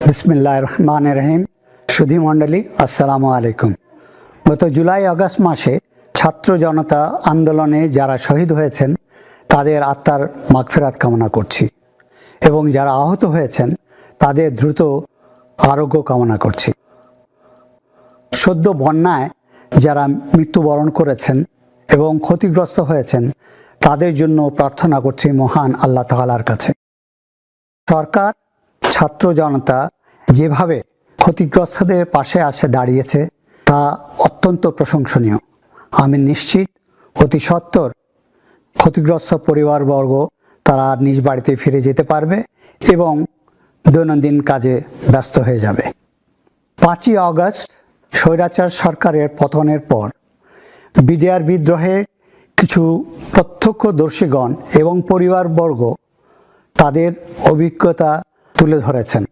বিসমিল্লাহির রহমানির রহিম। সুধী মণ্ডলী, আসসালামু আলাইকুম। গত জুলাই আগস্ট মাসে ছাত্র জনতা আন্দোলনে যারা শহীদ হয়েছেন তাদের আত্মার মাগফিরাত কামনা করছি এবং যারা আহত হয়েছেন তাদের দ্রুত আরোগ্য কামনা করছি। সদ্য বন্যায় যারা মৃত্যুবরণ করেছেন এবং ক্ষতিগ্রস্ত হয়েছেন তাদের জন্য প্রার্থনা করছি মহান আল্লাহ তাআলার কাছে। সরকার, ছাত্র জনতা যেভাবে ক্ষতিগ্রস্তদের পাশে আসে দাঁড়িয়েছে তা অত্যন্ত প্রশংসনীয়। আমি নিশ্চিত অতি সত্বর ক্ষতিগ্রস্ত পরিবারবর্গ তারা নিজ বাড়িতে ফিরে যেতে পারবে এবং দৈনন্দিন কাজে ব্যস্ত হয়ে যাবে। 5ই আগস্ট স্বৈরাচার সরকারের পতনের পর বিডিআর বিদ্রোহের কিছু প্রত্যক্ষদর্শীগণ এবং পরিবারবর্গ তাদের অভিজ্ঞতা তুলে ধরেছেন।